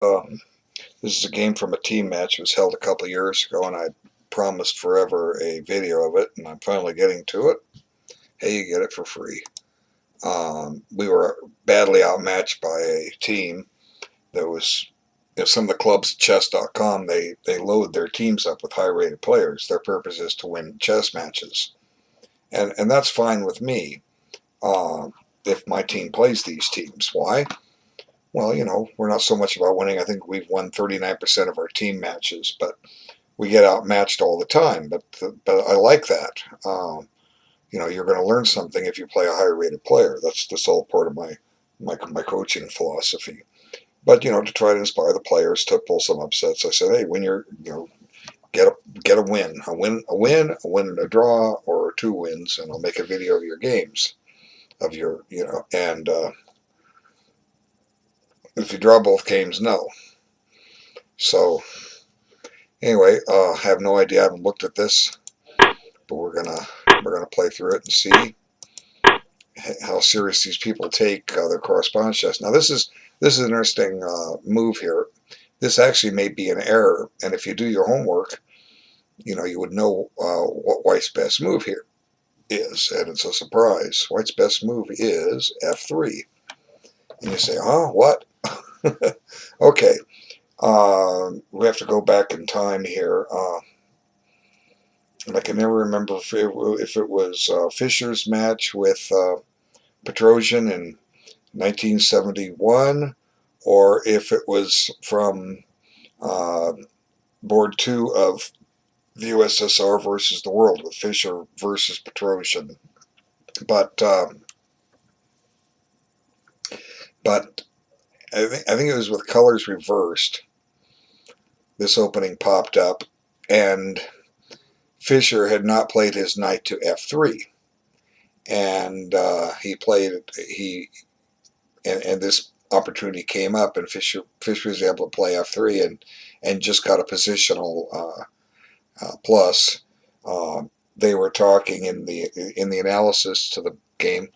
This is a game from a team match. It was held a couple of years ago, and I promised forever a video of it, and I'm finally getting to it. Hey, you get it for free. We were badly outmatched by a team that was, some of the clubs at chess.com, they load their teams up with high-rated players. Their purpose is to win chess matches. And that's fine with me if my team plays these teams. Why? Well, we're not so much about winning. I think we've won 39% of our team matches, but we get outmatched all the time. But I like that. You're going to learn something if you play a higher rated player. That's all part of my coaching philosophy. But to try to inspire the players to pull some upsets, I said, hey, when you're get a win, a win and a draw, or two wins, and I'll make a video of your games, of your and if you draw both games, no. So anyway, I have no idea. I haven't looked at this, but we're gonna play through it and see how serious these people take their correspondence chess. Now this is an interesting move here. This actually may be an error, and if you do your homework, you would know what White's best move here is, and it's a surprise. White's best move is f3, and you say, huh, what? Okay, we have to go back in time here. And I can never remember if it was Fischer's match with Petrosian in 1971, or if it was from uh, Board 2 of the USSR versus the world with Fischer versus Petrosian. But but I think it was with colors reversed. This opening popped up, and Fischer had not played his knight to f3, and and this opportunity came up, and Fischer was able to play f3 and just got a positional plus. They were talking in the analysis to the game.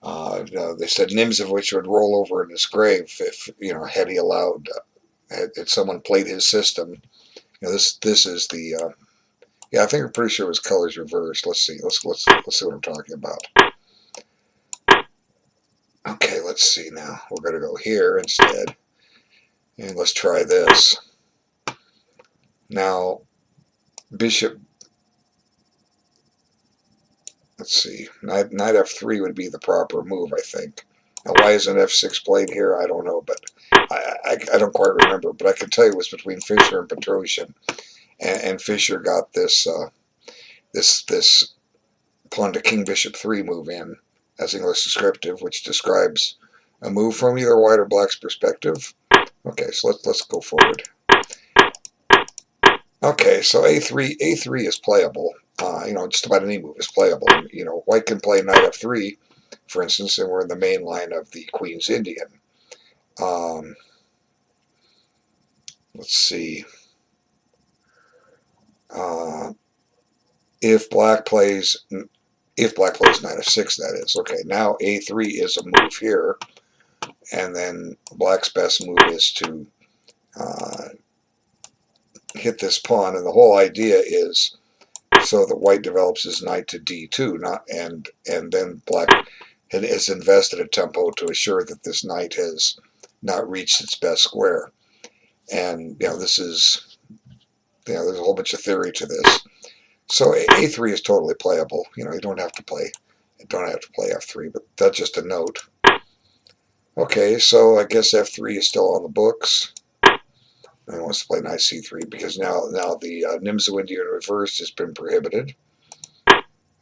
They said Nimzovich would roll over in his grave if had he allowed had someone played his system. This is the yeah, I think I'm pretty sure it was colors reversed. Let's see. Let's see what I'm talking about. Okay, let's see now. We're going to go here instead. And let's try this. Now, bishop, let's see. Knight f3 would be the proper move, I think. Now, why isn't f6 played here? I don't know, but I don't quite remember. But I can tell you it was between Fischer and Petrosian. And Fischer got this pawn to king bishop 3 move in as English descriptive, which describes a move from either white or black's perspective. Okay, so let's go forward. Okay, so a3 is playable. Just about any move is playable. White can play knight f3, for instance, and we're in the main line of the Queen's Indian. Let's see. If black plays knight f6, that is. Okay, now a3 is a move here, and then black's best move is to hit this pawn, and the whole idea is so that white develops his knight to d2, and then black has invested a tempo to assure that this knight has not reached its best square. And this is there's a whole bunch of theory to this. So a3 is totally playable. You don't have to play f3, but that's just a note. Okay, so I guess f3 is still on the books. I wants to play knight c3 because now the Nimzo Indian reversed has been prohibited.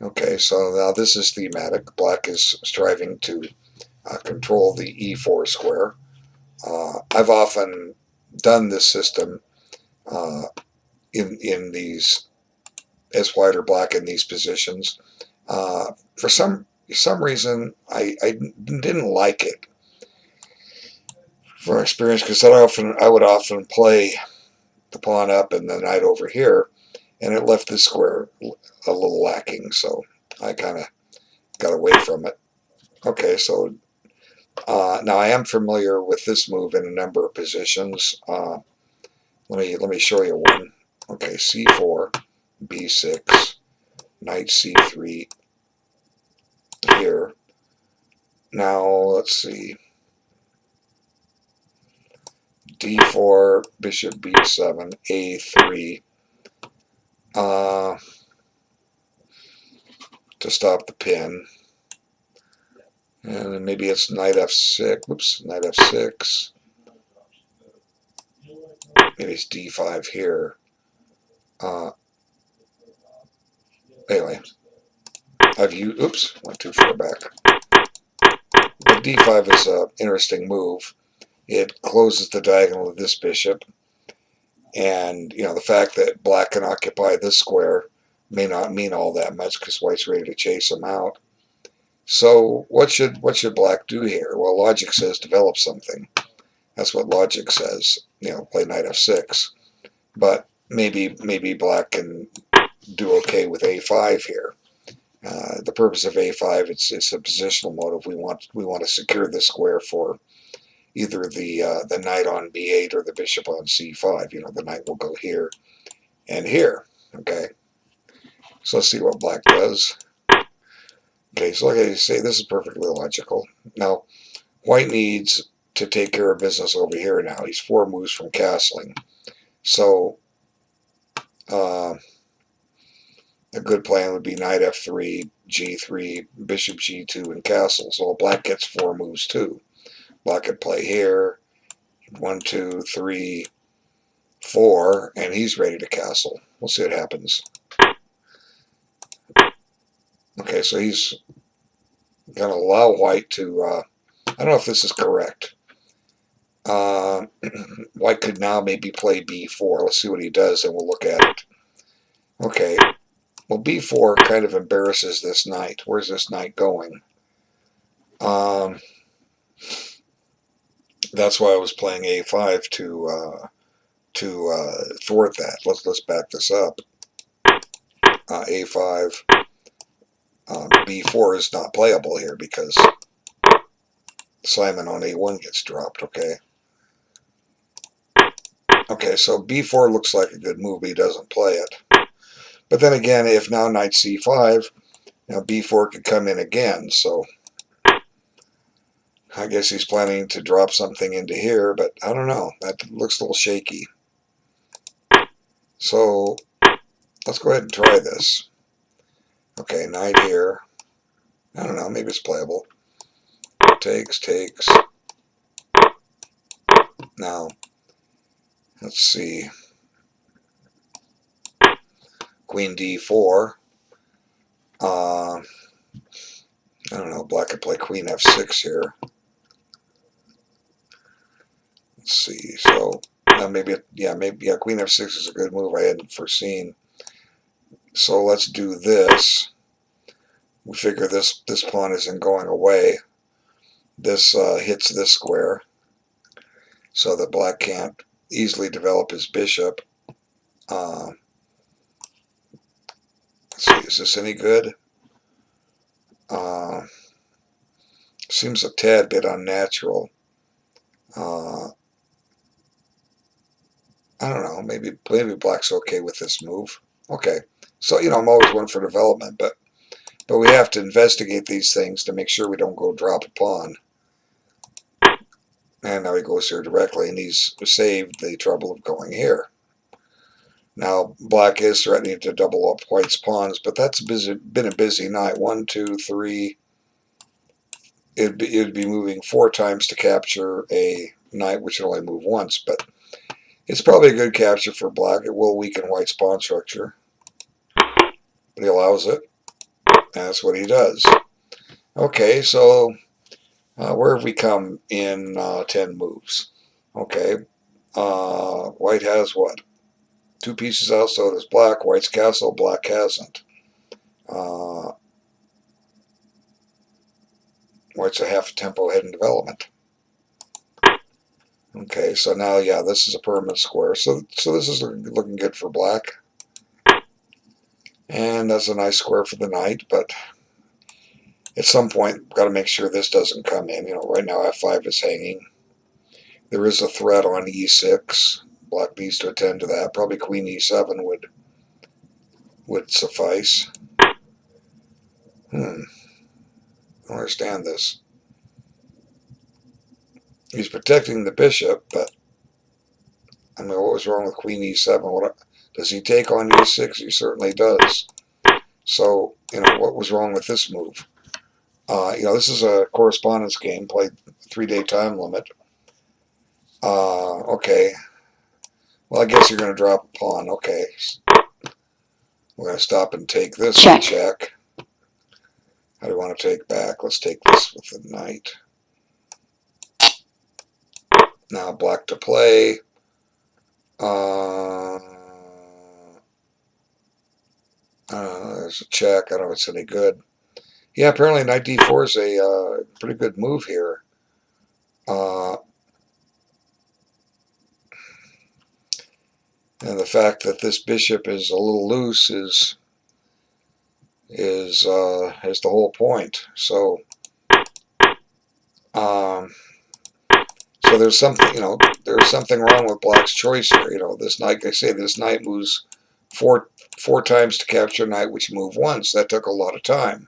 Okay, so now this is thematic. Black is striving to control the e4 square. I've often done this system in these as white or black in these positions. For some reason, I didn't like it from experience, because I would often play the pawn up and the knight over here, and it left this square a little lacking, so I kind of got away from it. Okay, so Now I am familiar with this move in a number of positions. Let me show you one. Okay, c4, b6, knight c3 here. Now let's see. d4, bishop b7, a3. To stop the pin. And then maybe it's knight f6. Whoops, knight f6. Maybe it's d5 here. Anyway, I've used, oops, went too far back. But d5 is an interesting move. It closes the diagonal of this bishop. And, you know, the fact that black can occupy this square may not mean all that much because white's ready to chase him out. So what should black do here? Well, logic says develop something. That's what logic says. You know, play knight f6. But maybe black can do okay with a5 here. The purpose of a5, it's a positional motive. We want to secure this square for either the knight on b8 or the bishop on c5. You know, the knight will go here and here. Okay, so let's see what black does. Okay, so like I say, this is perfectly logical. Now, white needs to take care of business over here now. He's 4 moves from castling. So a good plan would be knight f3, g3, bishop g2, and castle. So black gets 4 moves too. Black could play here, 1, 2, 3, 4, and he's ready to castle. We'll see what happens. Okay, so he's going to allow white to, I don't know if this is correct. White could now maybe play b4. Let's see what he does, and we'll look at it. Okay, well, b4 kind of embarrasses this knight. Where's this knight going? That's why I was playing a5 to thwart that. Let's back this up. A5, b4 is not playable here because Simon on a1 gets dropped. Okay, so b4 looks like a good move, but he doesn't play it. But then again, if now knight c5, now b4 could come in again. So I guess he's planning to drop something into here, but I don't know. That looks a little shaky. So let's go ahead and try this. Okay, knight here. I don't know, maybe it's playable. Takes. Now, let's see. Queen d4. I don't know, black could play queen f6 here. Let's see, so maybe queen f6 is a good move I hadn't foreseen. So let's do this. We figure this pawn isn't going away. This hits this square so that black can't easily develop his bishop. Let's see, is this any good? Seems a tad bit unnatural. I don't know, maybe black's okay with this move. Okay, so you know, I'm always one for development, but we have to investigate these things to make sure we don't go drop a pawn. And now he goes here directly, and he's saved the trouble of going here. Now black is threatening to double up white's pawns, but that's been a busy night. 1, 2, 3. It'd be moving 4 times to capture a knight, which would only move once, but it's probably a good capture for black. It will weaken white's pawn structure, but he allows it. That's what he does. Okay, so where have we come in 10 moves? Okay, white has what? 2 pieces out, so does black. White's castle, black hasn't. White's a half a tempo ahead in development. Okay, so now, yeah, this is a permanent square. So this is looking good for black. And that's a nice square for the knight, but At some point, got to make sure this doesn't come in. Right now f5 is hanging. There is a threat on e6. Black needs to attend to that. Probably queen e7 would suffice. I don't understand this. He's protecting the bishop, but I mean, what was wrong with queen e7? Does he take on e6? He certainly does. So, what was wrong with this move? This is a correspondence game, played 3-day time limit. Okay. Well, I guess you're going to drop a pawn. Okay. We're going to stop and take this check. How do you want to take back? Let's take this with the knight. Now black to play. There's a check. I don't know if it's any good. Yeah, apparently knight d4 is a pretty good move here. And the fact that this bishop is a little loose is the whole point. So so there's something there's something wrong with black's choice here. This knight, like I say, this knight moves four times to capture knight, which move once. That took a lot of time.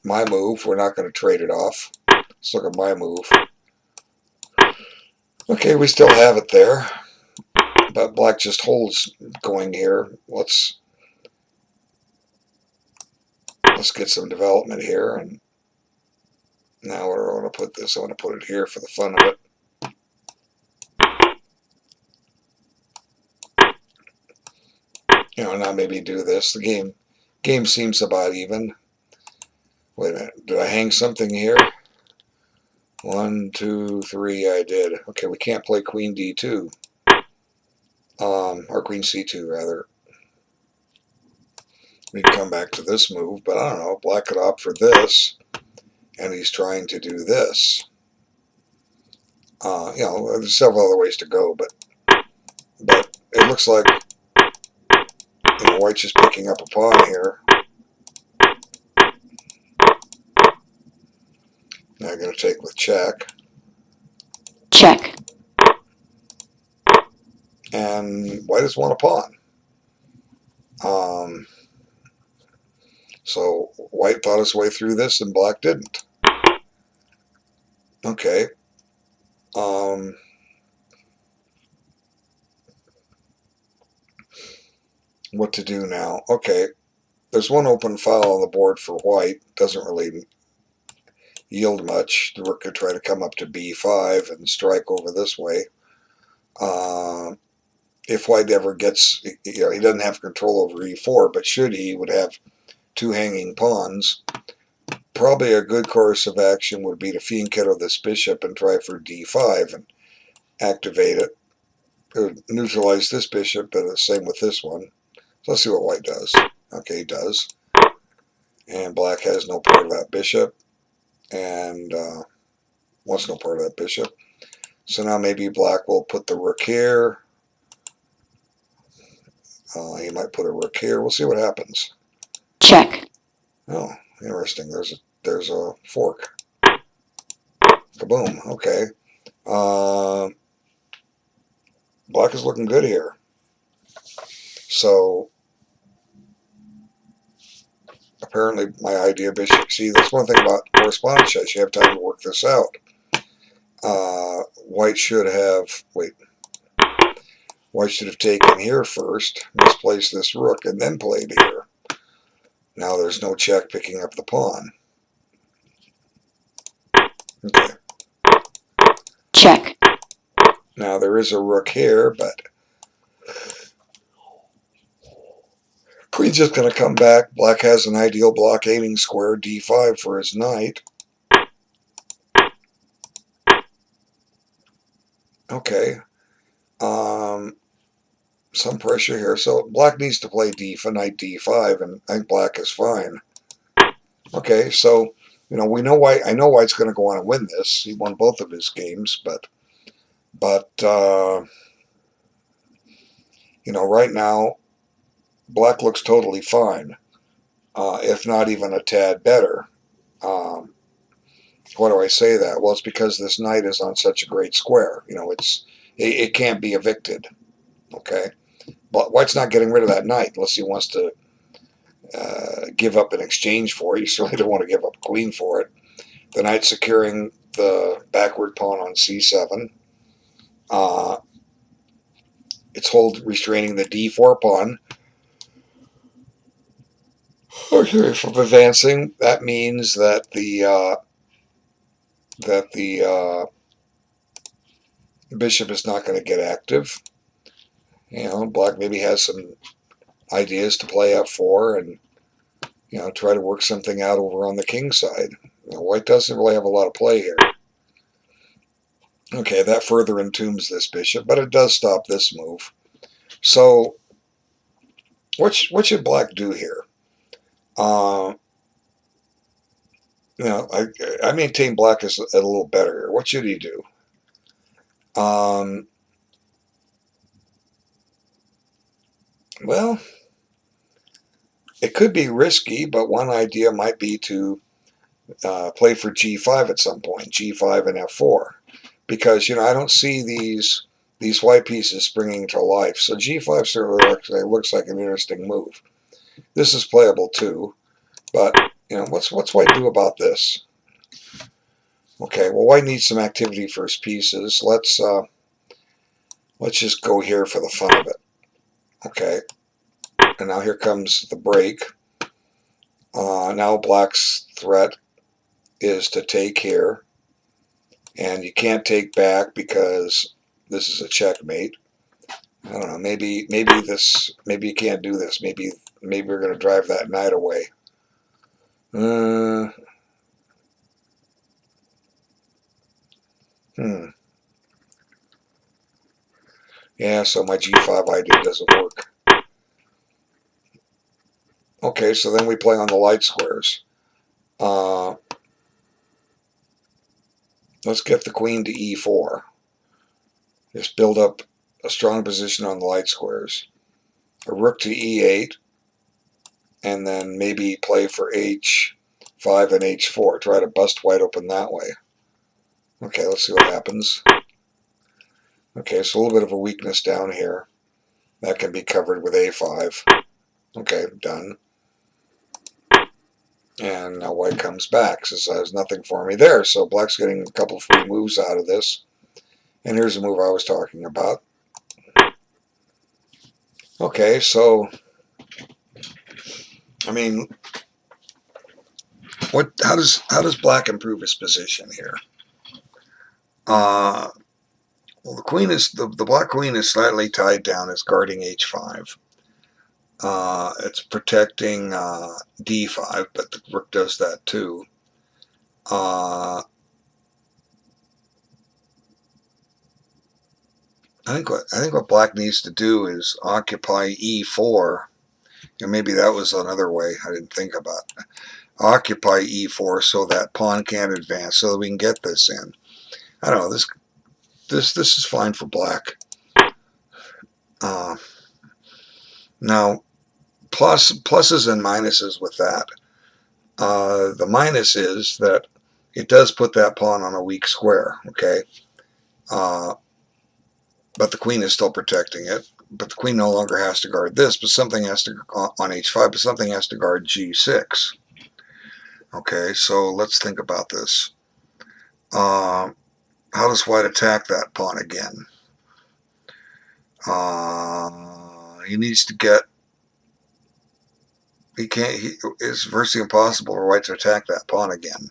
My move, we're not going to trade it off. Let's look at my move. Okay, we still have it there, but black just holds going here. Let's get some development here. And now where do I want to put this? I want to put it here for the fun of it. Now maybe do this. The game seems about even. Wait a minute. Did I hang something here? 1, 2, 3. I did. Okay, we can't play queen d2. Or queen c2 rather. We can come back to this move, but I don't know. Black could opt for this, and he's trying to do this. There's several other ways to go, but it looks like white's just picking up a pawn here. Now I'm going to take with check. Check. And white has won a pawn. So white thought his way through this and black didn't. Okay. What to do now? Okay. There's one open file on the board for white. Doesn't really yield much. The rook could try to come up to b5 and strike over this way. If white ever gets, he doesn't have control over e4, but should he would have two hanging pawns. Probably a good course of action would be to fianchetto this bishop and try for d5 and activate it. It would neutralize this bishop, but the same with this one. So let's see what white does. Okay, he does. And black has no part of that bishop. And wants no part of that bishop. So now maybe black will put the rook here. He might put a rook here. We'll see what happens. Check. Oh, interesting. There's a fork. Kaboom. Okay. Black is looking good here. So apparently my idea bishop. See, that's one thing about correspondence chess. You have time to work this out. White should have White should have taken here first, misplaced this rook, and then played here. Now there's no check picking up the pawn. Okay. Check. Now there is a rook here, but queen's just going to come back. Black has an ideal blockading square, d5 for his knight. Okay. Some pressure here. So black needs to play knight d5, and I think black is fine. Okay, so we know why. I know white's going to go on and win this. He won both of his games, but right now black looks totally fine, if not even a tad better. Why do I say that? Well, it's because this knight is on such a great square. You know, it can't be evicted. Okay, but White's not getting rid of that knight unless he wants to give up in exchange for it. You certainly don't want to give up a queen for it. The knight securing the backward pawn on c7. It's restraining the d4 pawn. Okay, from advancing, that means that the bishop is not going to get active. You know, black maybe has some ideas to play f4 and, you know, try to work something out over on the king side. You know, white doesn't really have a lot of play here. Okay, that further entombs this bishop, but it does stop this move. So, what should black do here? You know, I maintain black is a little better here. What should he do? Well, it could be risky, but one idea might be to play for g5 at some point, g5 and f4, because, you know, I don't see these white pieces springing to life. So g5 certainly looks like an interesting move. This is playable too, but, you know, what's white do about this? Okay, well, white needs some activity for his pieces. Let's just go here for the fun of it. Okay, and now here comes the break. Now black's threat is to take here, and you can't take back because this is a checkmate. I don't know. Maybe you can't do this. Maybe we're going to drive that knight away. Yeah, so my g5 idea doesn't work. Okay, so then we play on the light squares. Let's get the queen to e4. Just build up a strong position on the light squares. A rook to e8, and then maybe play for h5 and h4. Try to bust white open that way. Okay, let's see what happens. Okay, so a little bit of a weakness down here. That can be covered with a5. Okay, done. And now white comes back, says there's nothing for me there. So black's getting a couple free moves out of this. And here's the move I was talking about. Okay, so, I mean, how does black improve his position here? Well, the black queen is slightly tied down. It's guarding h5. It's protecting d5, but the rook does that too. I think what black needs to do is occupy e4. And maybe that was another way I didn't think about. Occupy e4 so that pawn can't advance, so that we can get this in. I don't know. This is fine for black. Now, pluses and minuses with that. The minus is that it does put that pawn on a weak square. Okay, but the queen is still protecting it. But the queen no longer has to guard this, but something has to on h5, but something has to guard g6. Okay, so let's think about this. How does white attack that pawn again? He needs to get. He can't. It's virtually impossible for white to attack that pawn again.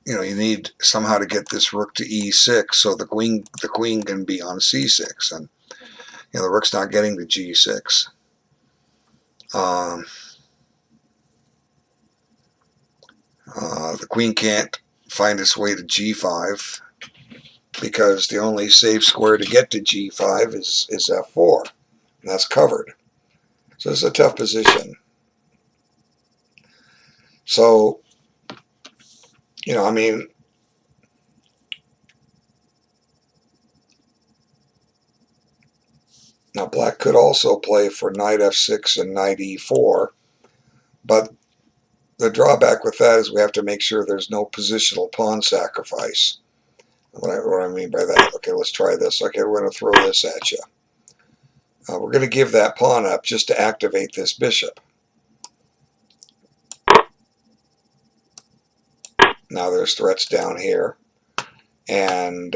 You know, you need somehow to get this rook to e6 so the queen can be on c6, and you know the rook's not getting to g6. The queen can't find its way to g5 because the only safe square to get to g5 is f4, and that's covered. So it's a tough position. So, you know, I mean, Now black could also play for knight f6 and knight e4, but the drawback with that is we have to make sure there's no positional pawn sacrifice. What I mean by that, okay, let's try this. Okay, we're going to throw this at you. We're going to give that pawn up just to activate this bishop. Now there's threats down here. And,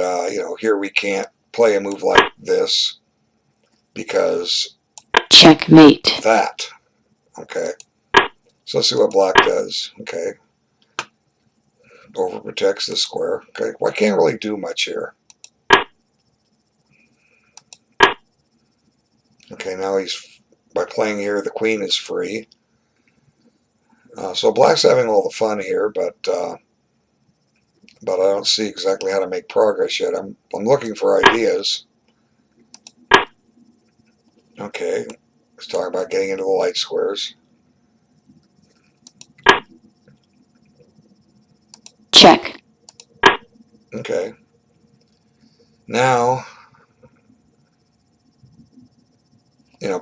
here we can't play a move like this because checkmate, that. Okay, so let's see what black does. Okay, overprotects the square. Okay, well, I can't really do much here. Okay, now by playing here, the queen is free. So black's having all the fun here, but I don't see exactly how to make progress yet. I'm looking for ideas. Okay, let's talk about getting into the light squares. check, Okay, now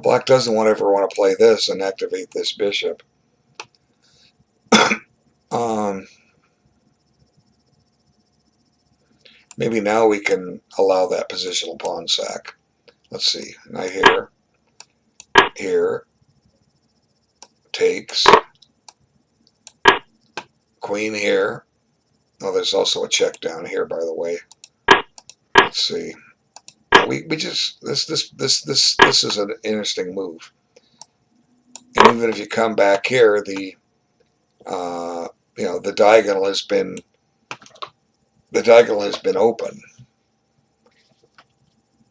black doesn't ever want to play this and activate this bishop. Maybe now we can allow that positional pawn sack. Let's see, knight here, takes, queen here. Oh, there's also a check down here, by the way. Let's see. We just this is an interesting move. And even if you come back here, the the diagonal has been open.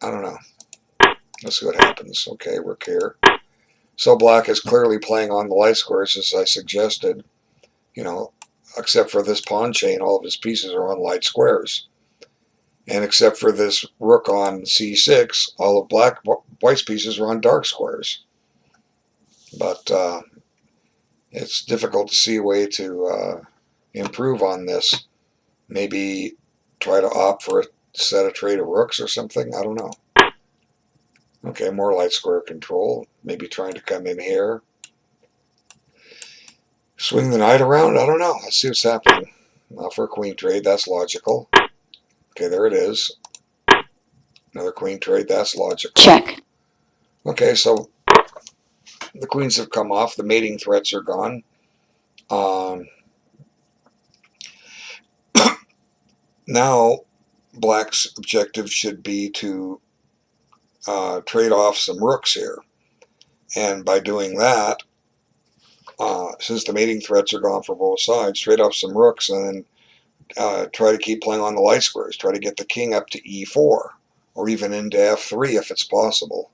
I don't know. Let's see what happens. Okay, rook here. So black is clearly playing on the light squares as I suggested. Except for this pawn chain, all of his pieces are on light squares. And except for this rook on c6, all of white's pieces are on dark squares. But it's difficult to see a way to improve on this. Maybe try to opt for a set of trade of rooks or something. I don't know. Okay, more light square control. Maybe trying to come in here. Swing the knight around? I don't know. Let's see what's happening. Now for a queen trade, that's logical. Okay, there it is. Another queen trade, that's logical. check, Okay, so the queens have come off. The mating threats are gone. Now, black's objective should be to trade off some rooks here. And by doing that, since the mating threats are gone for both sides, trade off some rooks and then try to keep playing on the light squares. Try to get the king up to e4 or even into f3 if it's possible.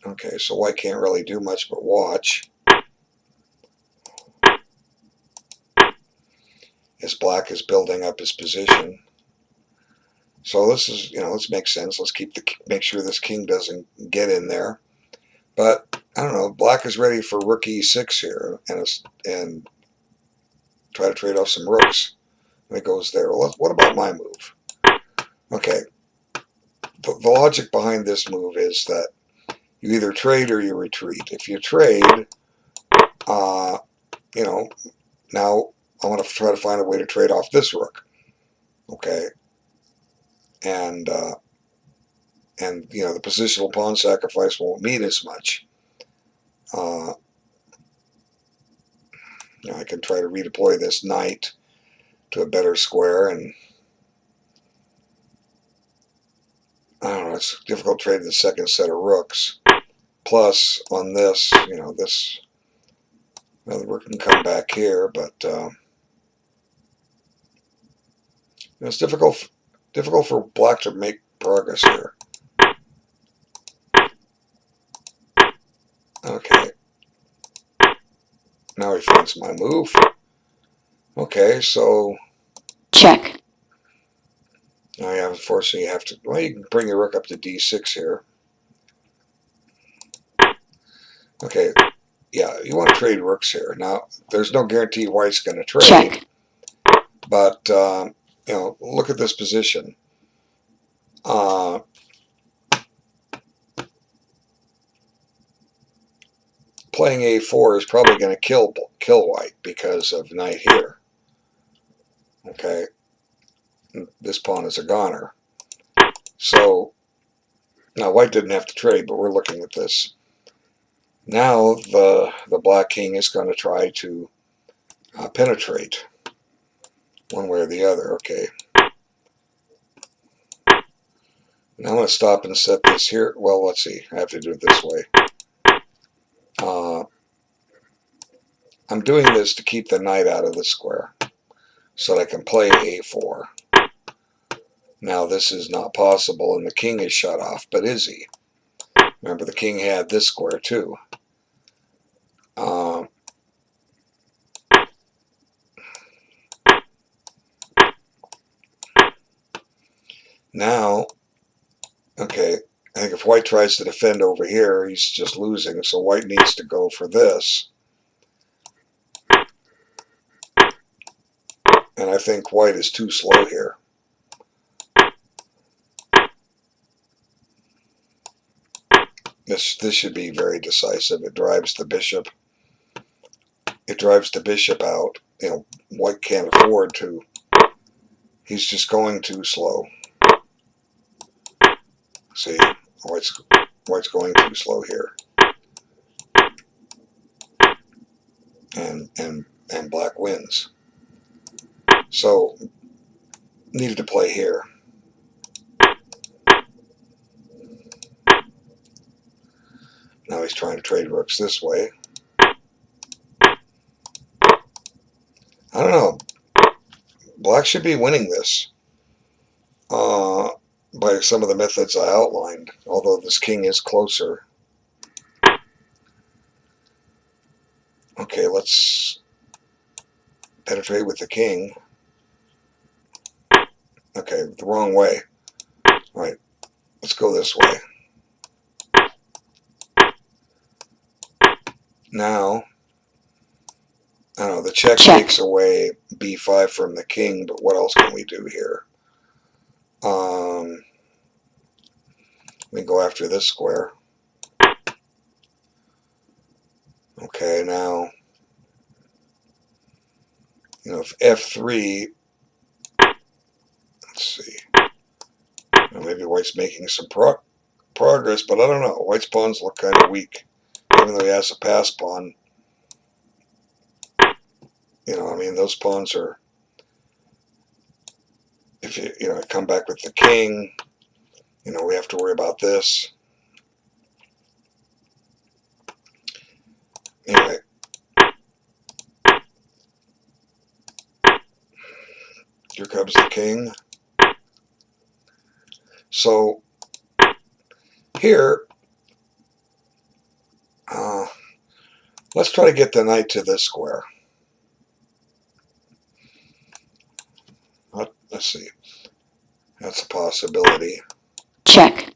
Okay, so white can't really do much but watch. As black is building up his position. So this is, this makes sense. Let's make sure this king doesn't get in there. But I don't know. Black is ready for rook e6 here, and try to trade off some rooks. And it goes there. Well, what about my move? Okay. The logic behind this move is that you either trade or you retreat. If you trade, now I want to try to find a way to trade off this rook. Okay. And the positional pawn sacrifice won't mean as much. I can try to redeploy this knight to a better square, and I don't know, it's difficult to trade the second set of rooks. Plus, on this, the rook can come back here, but it's difficult for black to make progress here. Okay. Now he finds my move. Okay, so check, now unfortunately you have to, well, you can bring your rook up to d6 here. Okay, yeah, you want to trade rooks here. Now, there's no guarantee white's going to trade. check, But, look at this position. Playing a4 is probably going to kill white because of knight here. Okay, this pawn is a goner. So now white didn't have to trade, but we're looking at this. Now the black king is going to try to penetrate one way or the other. Okay. Now I'm going to stop and set this here. Well, let's see. I have to do it this way. I'm doing this to keep the knight out of the square so that I can play a4. Now this is not possible and the king is shut off, but is he? Remember, the king had this square too. Now, okay, I think if white tries to defend over here, he's just losing, so white needs to go for this. And I think white is too slow here. This should be very decisive. It drives the bishop. It drives the bishop out. You know, white can't afford to. He's just going too slow. See, white's going too slow here. And black wins. So needed to play here. Now he's trying to trade rooks this way. I don't know. Black should be winning this by some of the methods I outlined, although this king is closer. Okay, let's penetrate with the king. Okay, the wrong way. All right, let's go this way. Now, I don't know, the check takes away b5 from the king, but what else can we do here? We go after this square. Okay, now, you know, if f3, let's see, maybe white's making some progress, but I don't know. White's pawns look kind of weak, even though he has a pass pawn. You know, I mean, those pawns are, if you know, come back with the king, you know, we have to worry about this. Anyway, here comes the king. So here, let's try to get the knight to this square. Let's see. That's a possibility. Check.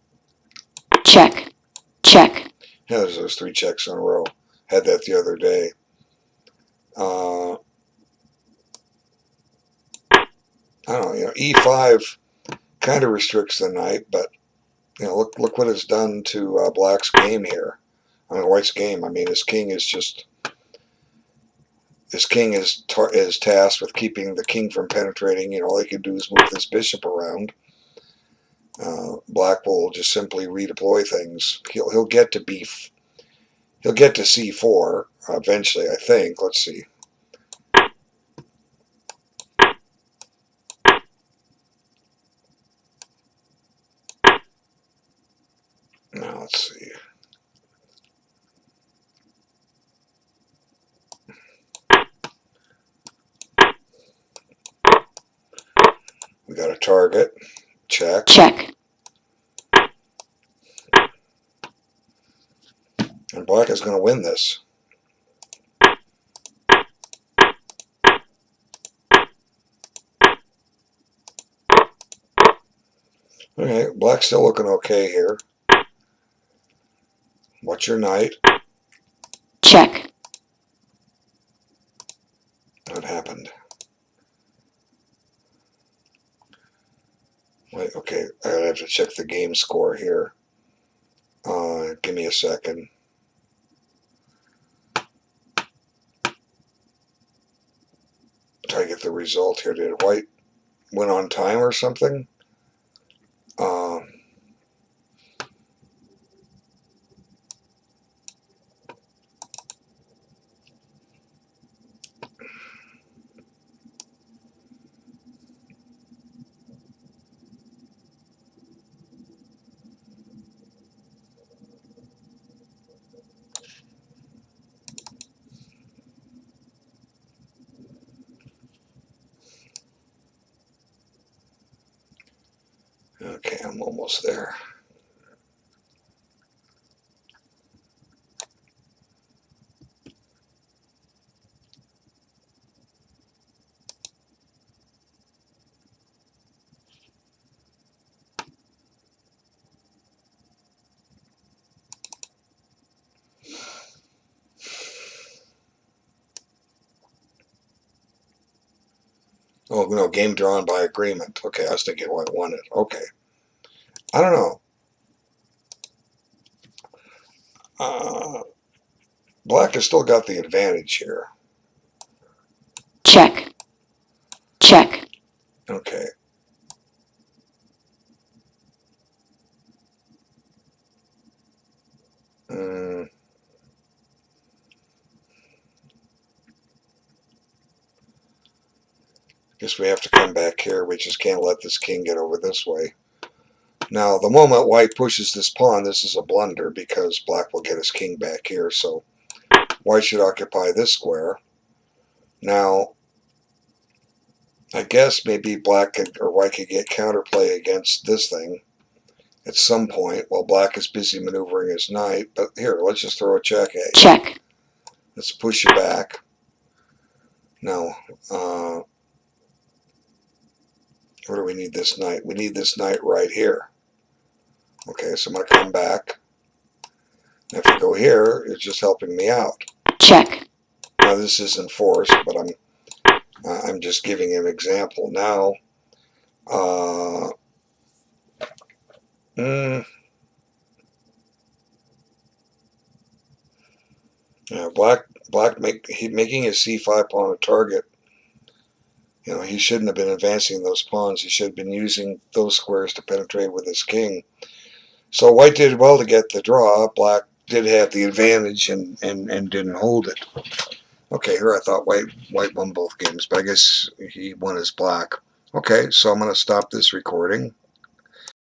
Check. Check. Yeah, there's those 3 checks in a row. Had that the other day. I don't know, you know, e5 kind of restricts the knight, but you know, look what it's done to black's game here. I mean, white's game. I mean, his king is tasked with keeping the king from penetrating. You know, all he can do is move this bishop around. Black will just simply redeploy things. He'll get to c4 eventually, I think. Let's see. Now let's see. We got a target. Check. Check. And black is going to win this. Okay, black's still looking okay here. What's your knight? Check. What happened? Wait, okay, I have to check the game score here. Give me a second. Try to get the result here. Did White win on time or something? Okay, I'm almost there. Oh, no, game drawn by agreement. Okay, I was thinking White won it. Okay. I don't know. Black has still got the advantage here. Check. Check. Okay. Guess we have to come back here. We just can't let this king get over this way. Now, the moment White pushes this pawn, this is a blunder because Black will get his king back here. So White should occupy this square. Now, I guess maybe Black could, or White could get counterplay against this thing at some point while Black is busy maneuvering his knight. But here, let's just throw a check at you. Check. Let's push you back. Now, where do we need this knight? We need this knight right here. Okay, so I'm going to come back. If you go here, it's just helping me out. Check. Now this isn't forced, but I'm just giving an example. Now, yeah, Black making his c5 pawn a target. You know, he shouldn't have been advancing those pawns. He should have been using those squares to penetrate with his king. So White did well to get the draw. Black did have the advantage and didn't hold it. Okay, here I thought White won both games, but I guess he won as Black. Okay, so I'm going to stop this recording.